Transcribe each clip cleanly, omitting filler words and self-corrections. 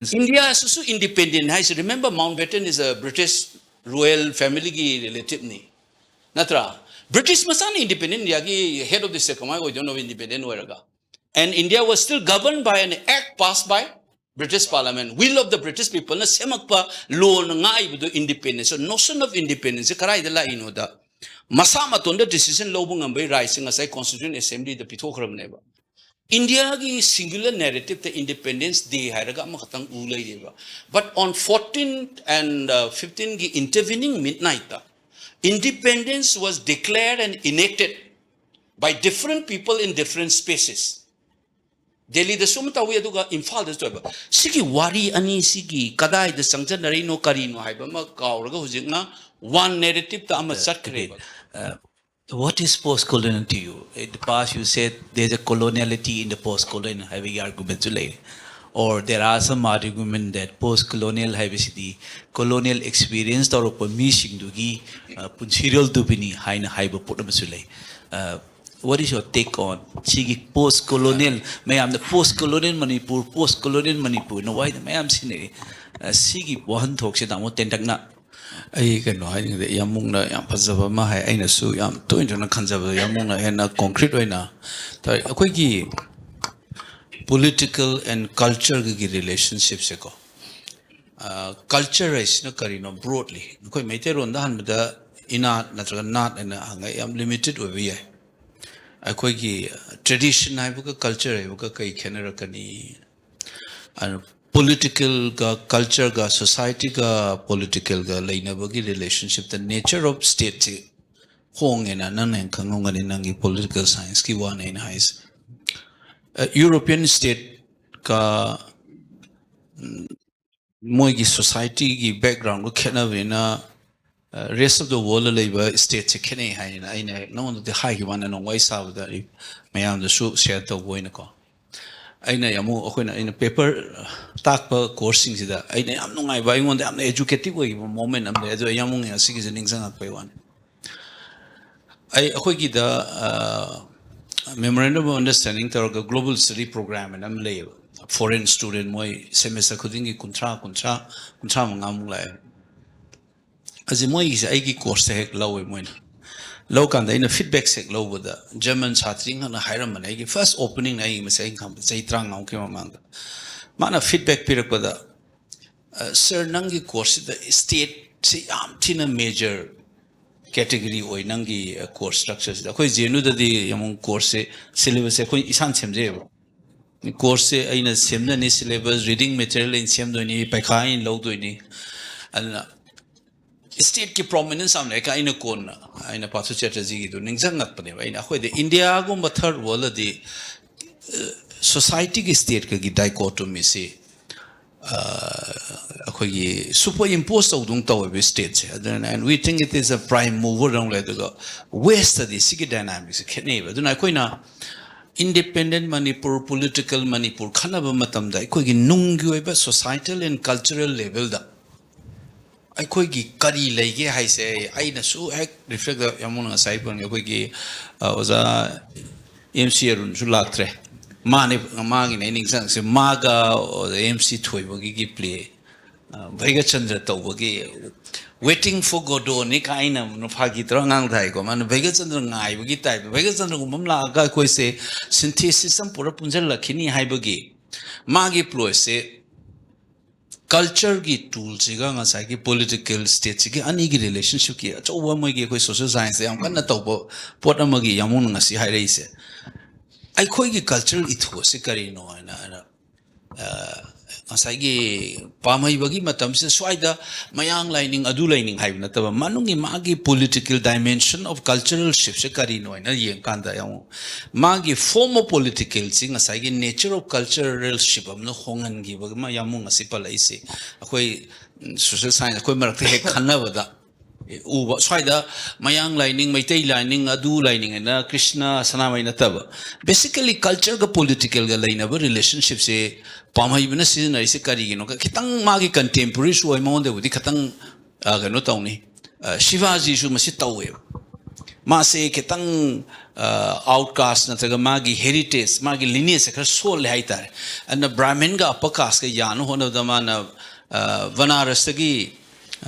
India is also independent. I remember Mountbatten is a British royal family ki relative ni. Natra. British masana independent. Yagi head of the Sekamai was don't know independent wherever. And India was still governed by an act passed by British Parliament. Will of the British people na semakpa law ngai budo independence. So notion of independence karai dala inoda. Masama tonda decision lobung ambai rising as a constituent assembly the pitokram neba. India ki singular narrative the independence day haraga makatang ulay diba. But on 14th and 15th ki intervening midnight independence was declared and enacted by different people in different spaces. Delhi the sumta we aduga Imphal the story. Siki wari ani siki kadai the sangja narino karino haiba ma kauraga hujingna one narrative ta ama sakre. What is post-colonial to you? In the past, you said there's a coloniality in the post-colonial heavy argument today. Or there are some argument that post-colonial heavy the colonial experience or permission to gi punchirial dubini haina haiba putamazule. What is your take on Chigi post-colonial? May am the post-colonial Manipur, no why the may am seen Sigi Wahan talks it about Tentagna. I can know hiding the Yamuna Yampazava Maha Ainasu Yam to internal Kanzava Yamuna and a concrete way now. A quickie political and culture relationships. Culture is no carino broadly. Quite mater on the hand with the inert, natural not, and I am limited over here. A quickie tradition, I book a culture, I book a Kanakani and political ga culture ga society ga political ga laina bagi relationship the nature of state hong ena nan en kangonga ni nangi political science ki wan en hais European state ka moi gi society gi background ko khena vena rest of the world labor state che khene hai na ina no the high one and why sa da mayam the show share the boy na ko aina yamu akoina in paper takpa coursing sida aina yam nungai ba ingon am educative way moment am le yamu ya sigi ning sang akpai wan ai akoi gi da memorandum of understanding tar global study program and am le foreign student moi semester khuding gi kuntra mangam lai azimoi is ai gi course hek lawe moi local in a feedback sec low with the German chatting and a hiram and first opening name saying say trang among mana feedback period with the sir nangi course the state say tina major category or nangi course structures the quiz you know that the among course syllabus isan semje course in a similar syllabus reading material in semdoni pakai in low doini and state ki prominence amne ka ina kon ina pathu strategy gi do ningzang ngat pane ba ina khoi de India go third world the society ki state ka gi dichotomy se khoi gi superimpose udung taw be state and we think it is a prime mover around like the west the sigi dynamics khene ba duna khoi na independent Manipur political Manipur khana ba matam da khoi gi nunggi ba societal and cultural level da I could get curry like I say, I so reflect the Yamuna side when you was a MC Julatre. Man, if a mag in any sense, Maga or the MC Toy Wagi play. Vega Chandra Tawagi waiting for Godot, Nikainam, no Pagitrangang Daigo, and Vega Chandra Nai, Wagi type, Vega Chandra Mumla Gako say, synthesis and Purapunzella Kini Haibagi. Magi ploy say, culture ki tools ga nga sai ki political states ki ani ki relationship ki achowa moi ki koi social science yam kan na to pot amagi yamun nga si hai rei se ai khoi ki cultural ithu se kari no na asai gi pamai bagi matam se swaida mayang lining adu lining hai na ta manungi magi political dimension of cultural shift se kari no na yeng kan da yam magi form of political sing asai gi nature of cultural shift am no hongan gi bagi ma yamu nga si palai se akoi social science akoi marak te khanna bada uba swaida mayang lining maitai lining adu lining na Krishna sanamai na taba basically culture ga political ga line ba relationship se pamai bina season ai se kari gi no ka kitang magi contemporary so ai mon de udi khatang ga no tawni Shivaji su masi tawe Mase ketang outcast na taga magi heritage magi lineage ka soul haitare and Brahmin ga upper caste ka yanu hono damana Vanaras tagi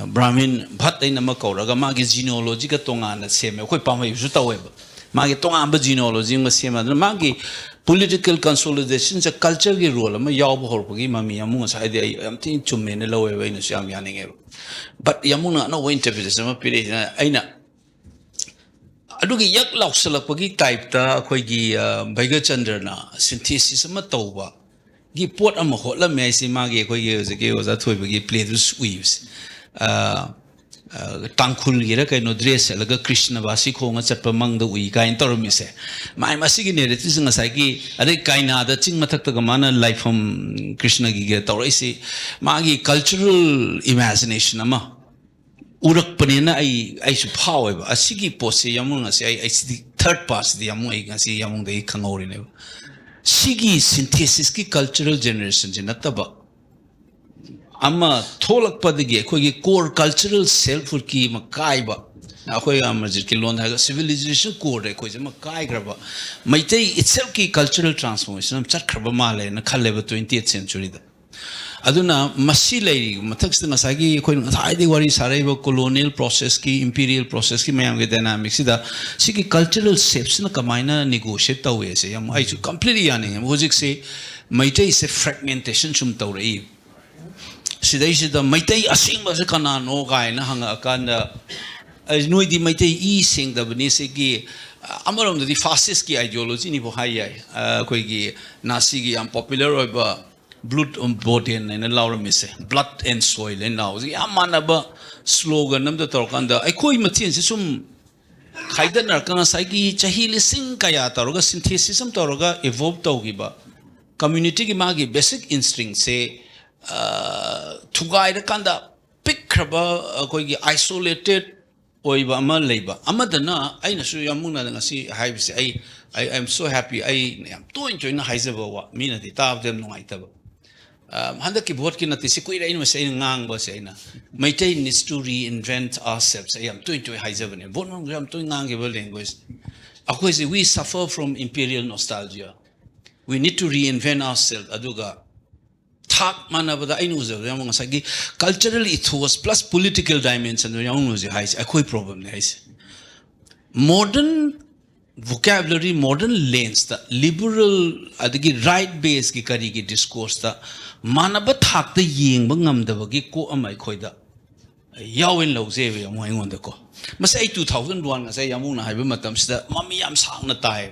Brahmin bhat ai nama kauraga magi genealogy ka tonga na seme koi pamai su taweba magi tonga ba genealogy ma sema magi political consolidation sa culture gi role ma yaw bo hor gi mami amu sa ide am tin chumme ne lawe ba ina syam yaninge but yamuna no way interpretation ma pire aina adugi yak lauksalakpagi type ta akoigi Baiga Chandrana synthesis ama tauba gi pot ama hotla me si magi akoigi ozake oza thoibagi play this weaves tangkhul gira kai no dress laga Krishna basi khonga chatpa mangda ui kain tormi se mai masigi narrative singa sai gi are kaina da ching mathak ta gamana life from Krishna gi ge toraisi magi cultural imagination ama urak panina ai su power ba asigi pose yamung asi ai si third pass di yamung ai asi yamung dei khangori ne sigi synthesis ki cultural generation je nataba amma tholak padigi khoi gi core cultural self ki ma kai ba na khoi amajit ki lon ha civilization core re khoi je ma kai graba maitai itself ki cultural transformation chat khraba male na khalle ba 20th century da aduna masi lei mathak sina sagi khoi thai di wari sarai ba colonial process ki imperial process ki mayam ge dynamics da sigi cultural shapes na kamaina negotiate tawe se yam ai chu completely yani logic se maitai se fragmentation chum tawrei sidai sida maitai asing ba se kana no gai na hanga akanda as noi di maitai I sing da bani se ki amarom di fascist ki ideology ni bo hai ai koi gi nasi gi am popular oba blood on body and allow me say blood and soil and now amana ba slogan nam da torkanda ai koi mathin se sum khaidan arkana sai ki chahi lising kaya taroga synthesis am taroga evolve tawgi ba community ki magi basic instinct se thugai da kanda pick kraba koi gi isolated oiba ama leiba amadana aina su yamuna ngasi haibse I am so happy I am to enjoy na haizaba wa mina di tab dem no aitaba handa ki bhot ki nati sikui rain ma sei ngang ba sei na maitai needs to reinvent ourselves I am to enjoy haizaba ne bon mong am to ngang ge language akoi se we suffer from imperial nostalgia we need to reinvent ourselves aduga thak manabada ainu zo yam ngasagi cultural ethos plus political dimension yam no je hais akoi problem ne hais modern vocabulary modern lens the liberal adigi right base ki kari ki discourse ta manaba thak ta yengba ngamdaba gi ko amai khoida yawin loje be mo ingon da ko masai 2001 ngasai yamuna haiba matam sida mami yam sangna tai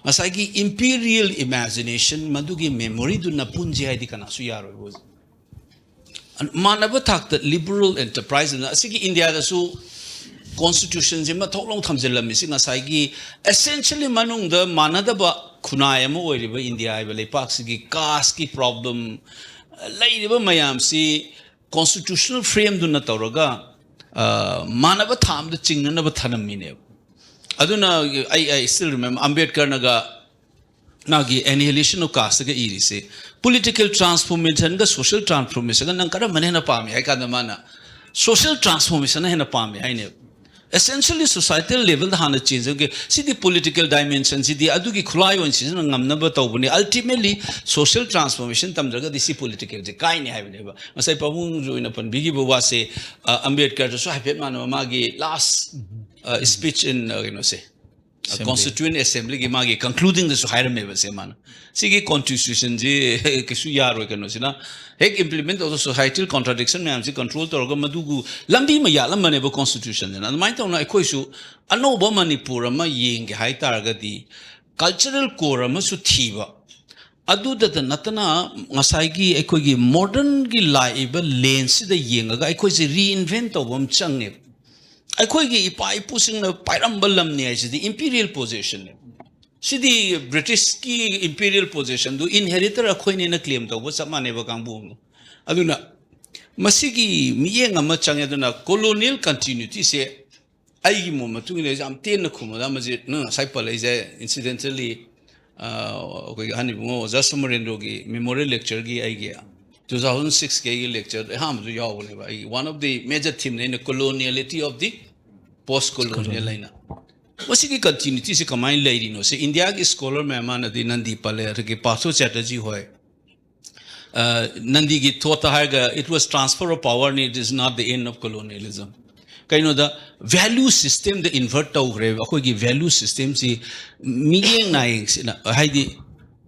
masai gi imperial imagination madugi memory du na punji haidi kana su yaro bo manaba thak ta liberal enterprise na asigi India da su constitution jima tholong thamjela mi singa sai gi essentially manung da manadaba khunai ama oiriba India ai bale pak sigi caste ki problem laiba mayam si constitutional frame du na tawraga manaba tham da chingna ba thanam mi ne aduna I still remember Ambedkar naga nagi annihilation of caste ga iri se political transformation ga social transformation ga nang kara manena pami ai ka da mana social transformation na hena pami ai ne essentially societal level the hana change okay see the political dimension see the adugi khulai on season ngamna ba tawbuni ultimately social transformation tamdraga this political je kai ne haibne ba masai pamung joina pan bigi ba se Ambedkar so happy man magi last speech in say constituent assembly gi magi concluding the higher me se man sige constitution je kisu yaro kano sina hek implement of the societal contradiction me amsi control torga madugu lambi ma ya lamane ba constitution na mai tawna ekoi su anoba manipur ma yeng hai targa di cultural core ma su thiba adu da natana ngasai gi ekoi gi modern gi laiba lens da yenga ga ekoi se reinvent obam changne ekoi gi ipai pusing na pairambal lamni ai the imperial possession sidi British ki imperial possession do inheritor akhoi ne na claim to bo samane ba kangbu aduna masigi miyeng ama chang aduna colonial continuity se ai gi mo matu ne jam ten na khuma da maji na sai palai je incidentally koi hani mo jasamarendro gi memorial lecture gi ai gi 2006 ke lecture ham ju yaw ne ba one of the major theme ne coloniality of the post colonial line What's the continuity? Se kamai lady no se India ki scholar mehman adi Nandi pale ke Paso Chatterjee hoy. Nandi ki thought it was transfer of power and it is not the end of colonialism. Kind of the value system the invert tau grave. Ako ki value system si miyeng naing sina. Haidi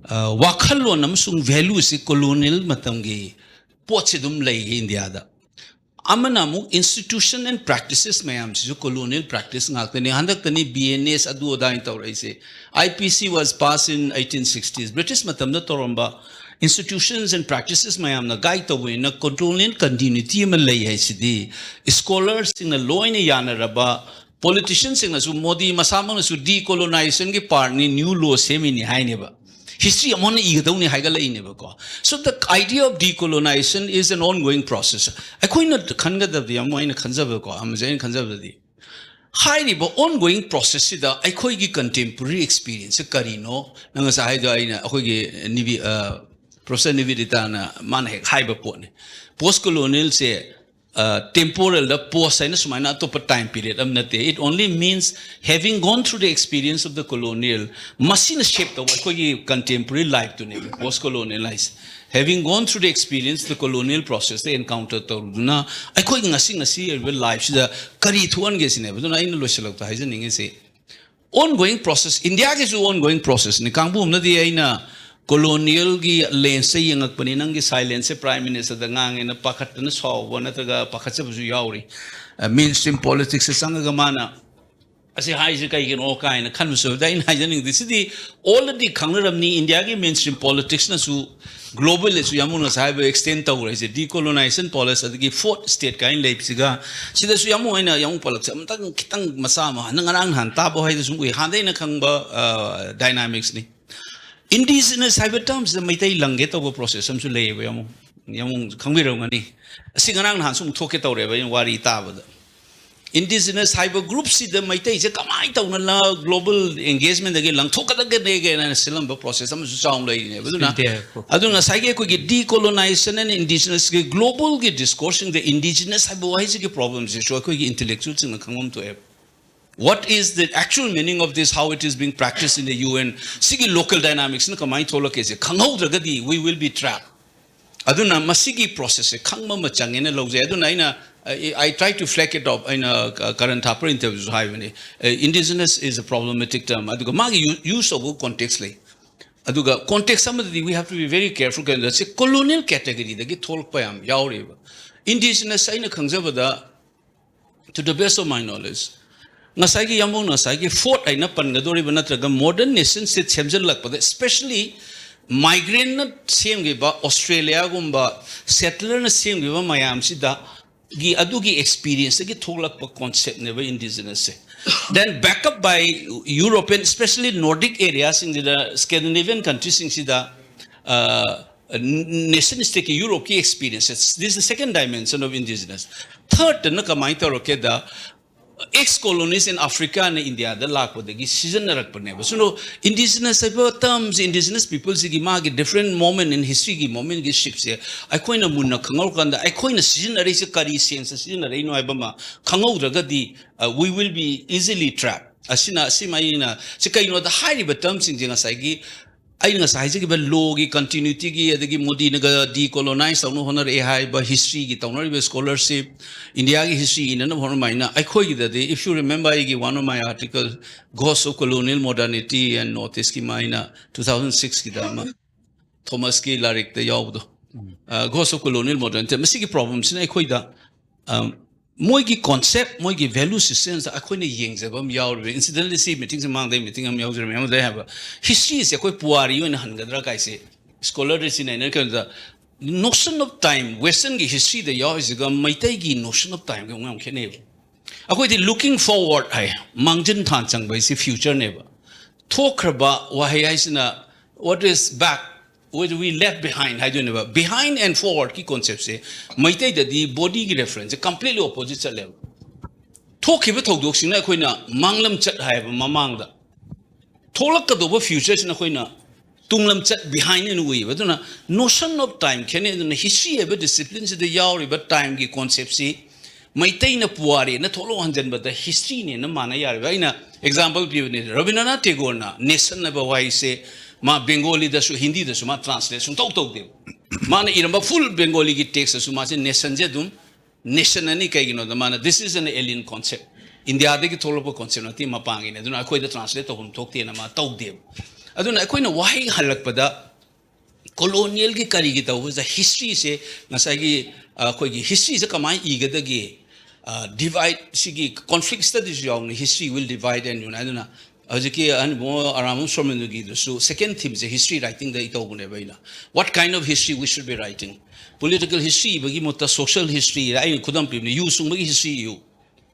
wakalo namsung value si colonial matamgi potsedum lay India da. Amanamu institution and practices mayam si colonial practice ngakte ni handak tani BNS adu oda intaw raise. IPC was passed in 1860s. British matam na toromba institutions and practices mayam na guide tawi na colonial continuity malay hai sidi. Scholars in the law in yana raba politicians in su Modi masama na su decolonization ki parni new law semi ni hai ne ba. History among the Hagala in So the idea of decolonization is an ongoing process. I could not consider the Amoin conservative, Amazon conservative. Highly but ongoing process the Akoigi contemporary experience, Carino, Nangasahida, Akoigi Nivi, Professor Nividitana, Manhek, Hyperpone. Postcolonial say temporal the post and a time period. It only means having gone through the experience of the colonial, machine shaped the contemporary life to name post-colonialized. Having gone through the experience, the colonial process they encountered the I couldn't see life the curry to one guess in ever. I know say ongoing process. India is ongoing process. Nikambu Nadia colonial gi lens say yang paninang gi silence prime minister the ngang in a packet and saw one at the packets of yauri mainstream politics is sangamana as a high in all kind of conservative in hiding the city already Kangaramni India mainstream politics na su global is Yamunas have extent over as a decolonization policy at the fourth state kind Leipziga. See the Suyamu in a young politics, Kitang Masama, Nangaran, Tabo Hades, we had in a Kamba dynamics. Indigenous hybrid terms the Maitay Langet over process, some to lay Yamu Kangiromani. A Singarang Hansum took it over in Wari Tabada. Indigenous hybrid groups see the Maitay, Kamaita, global engagement again, Lang took it again and a cylinder process, some sound like I don't know, Saga could get decolonization and indigenous global get discoursing the indigenous hybrid problems, show intellectuals in the Kangum to have. What is the actual meaning of this? How it is being practiced in the UN? Sigi local dynamics. We will be trapped. Aduna masigi process. I try to fleck it up in a current Harper interviews. Indigenous is a problematic term. Aduga use of context. Aduga context. We have to be very careful. That's a colonial category. They get told by indigenous. To the best of my knowledge. Nasagi Yamu Nasagi fought I Napangadori Vanatraga modern nations sit Semzel especially migrant same giba Australia Gumba settler same giba Mayam Sida Gi Adugi experience they get told up a concept never indigenous. Then back up by European, especially Nordic areas in the Scandinavian countries in Sida nationalistic Europe experiences. This is the second dimension of indigenous. Third, Nakamaita Rokeda. Ex-colonies in Africa and India, the lack of the season. So, indigenous terms, indigenous people, different moment in history, moment ships here. I coin a muna, Kangokanda, I coin a season, a race of curry sense, a season, a Reno Ibama, Kango Ragadi, we will be easily trapped. Asina, Simaina, Sika, the high terms in Jinasagi. I know size of logi continuity, the Modinaga decolonized, no honor a high by history, honor scholarship, India history in an honor mina. I call you that if you remember, I give one of my articles, Ghosts of Colonial Modernity and Northeast Mina, 2006 Kidama, Thomas K. Larik, the Yaudo, Ghosts of Colonial Modernity, Missiki problems in Akoida. Moigi concept, moigi value systems, Akoni Yings, incidentally see meetings among them, meeting them, remember they have a history is a quite puari in Hangadra, I say. Scholars in the notion of time, Western history, the Yaw is a Maitagi notion of time. Akwai looking forward, I Mangjin Tansang by the future never. Talk about what is back. What we left behind, I don't know. Behind and forward, key concepts say, Maite the body reference, a completely opposite level. Talk about Todoxina Quina, Manglam Chat have Mamanga. Tolaka over futures in a Quina, Tunglam Chat behind in a way. But notion of time, can in the history ever disciplines the Yauri, but time key concepts say, maitai na puare na tholo hanjan bata history ne na mana yar ba ina example give ne Rabindranath Tagore na nation na ba wai se ma Bengali da su Hindi da su ma translation tok de mana iramba full Bengali ki text su ma se nation je dum nation ani kai gino da mana this is an alien concept India de ki tholo po concept na ti ma pangi ne duna akoi da translate to hum tok te na ma tok de aduna akoi na wai halak pada colonial ki kari ki was the history se ngasai ki koi ki history se kamai igada gi divide sigi conflict studies yong history will divide and aduna ajiki an mo aram somendu gi so second theme is history writing the ito gune baina what kind of history we should be writing political history bagi mota social history ai khudam pim ne you sung bagi history you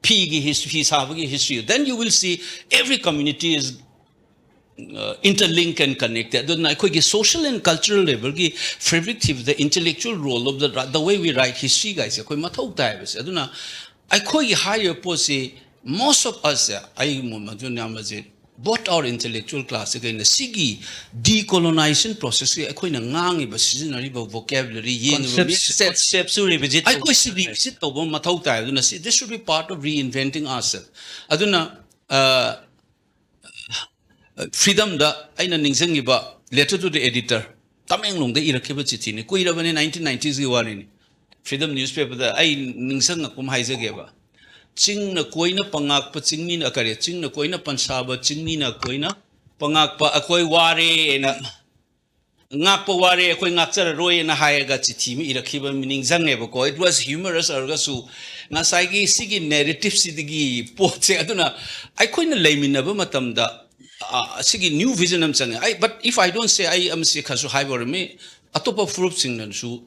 p gi history sa bagi history then you will see every community is interlinked and connected. The social and cultural level, fabric the intellectual role of the way we write history, guys. I higher pose most of us, both our intellectual class in the Sigi decolonization process. I vocabulary, concepts to revisit. I this should be part of reinventing ourselves. Freedom da aina ningsangi ba letter to the editor tamenglong da irakhiba chithi ne kuira bane 1990s gi wari ni freedom newspaper da ai ningsang akum haizage ba ching na koina pangak pa chingni na kare ching na koina pansa ba chingni na koina pangak pa akoi ware na ngak pa ware akoi ngak chara roi na haiga chithi mi irakhiba meaning zange ba ko it was humorous arga su na saigi sigi narrative sidigi poche aduna ai koina leimina ba matam da sigi new vision am chang but if I don't say I am sick hasu high or me atopa fruit sing su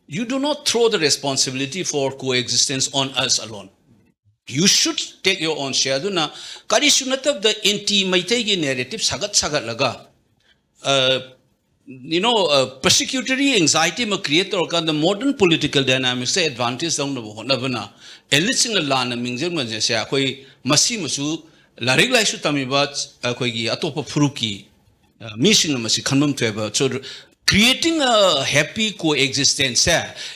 you do not throw the responsibility for coexistence on us alone you should take your own share duna kari sunatab the anti maitai narrative sagat laga persecutory anxiety ma create or the modern political dynamics say advantage down the honabana eliting a lan mingjem ma je sa koi masi masu Larig lai su tamiba akoigi atopa fruki mission masi khanmam tweba so creating a happy coexistence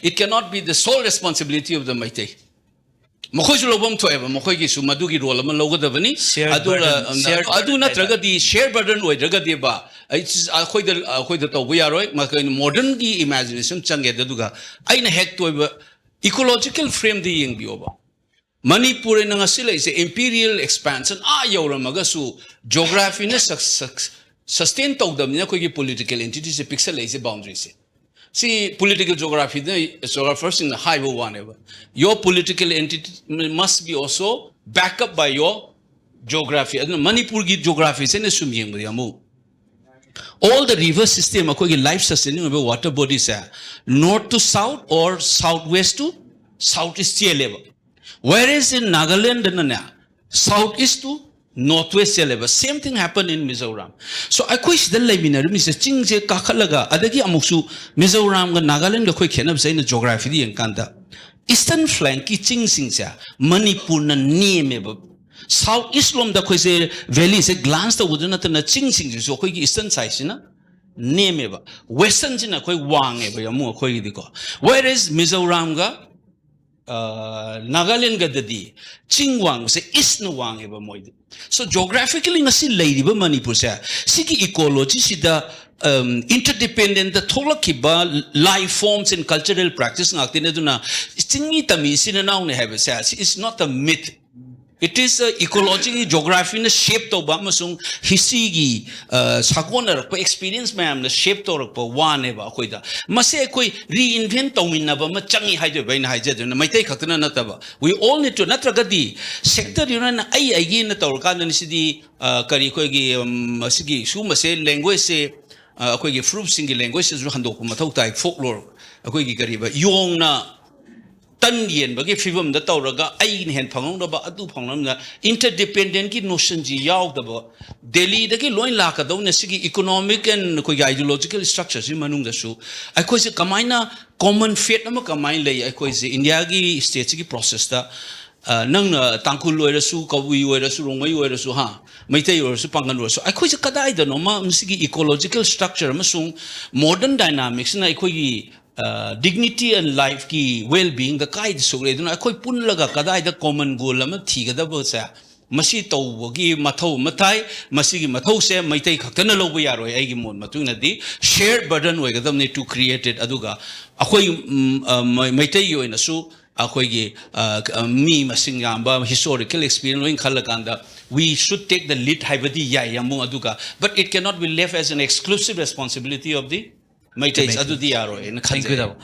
it cannot be the sole responsibility of the maitai mokhoi su lobam tweba mokhoi gi su madugi role am logadabani adu natraga di share burden oi draga de ba akhoi da to we are ma modern gi imagination change da duga aina hek toiba ecological frame the ying bioba Manipur in is imperial expansion. Yoramasu geography sustain the political entities a pixel boundaries. See political geography, the geographers in the high one ever. Your political entity must be also backed up by your geography. Manipur geography is an assuming with Yamu. All the river system life sustaining water bodies north to south or southwest to southeast level. Whereas in Nagaland and southeast to northwest level, same thing happened in Mizoram. So I question the Labina, Mr. Chingse Kakalaga, Adagi Amusu, Mizoram, Nagaland, the quick up saying the geography and Kanta. Eastern flank, Ching Singsa, Manipur, Name, Southeast Lom, the Kwese Valley, a glance the wooden at the Ching Sing, so quick Eastern side, name Western China, quick Wang, ever, more quick. Whereas Mizoramga, Nagaland gadadi Chingwang se isno wang eba moide. So geographically ngasi lady ba Manipur sa sigi ecology sida interdependent the thola kiba life forms and cultural practice ngakti na duna tingi tami sinanaw ne have sa it's not a myth. It is ecology geography na shape to ba masung history sakona ko experience ma'am na shape to ko one ba koi da mase koi reinvent to min na ba ma changi haide ba na haide na mai tai khakna na ta ba we all need to natraga di sector yun na ai gi na tor kan ni sidi kari koi gi sigi su mase language se koi gi fruit singi language se hando ko mathau tai folklore koi gi kari ba yong na Tan yen bagi fivum da tauraga ai hen phangong da ba adu phangnam na interdependent ki notion ji yaw da ba Delhi da ki loin la ka do na sigi economic and ko ideological structures in manung da su ai ko se kamaina common fate na kamai lei ai ko se India gi state ki process da nang na tangkul loi su ka wi oi su rong oi su ha maitai oi su pangan oi su ai ko se kadai da no ma sigi ecological structure ma sung modern dynamics na ai ko gi dignity and life ki well-being the kai so le dun akoi pun laga kadai the common goal am thigada bo sa masi tawgi mathau mathai masi gi mathau se maitai khaktana lobu yaroi ai gi mon matuna di shared burden oigadam ne to create it aduga akoi maitai yoina su akoi gi mi masing yamba historical experience loin khalakanda we should take the lead haibadi ya yamu aduga but it cannot be left as an exclusive responsibility of the maitai adu di yaroi Thank you.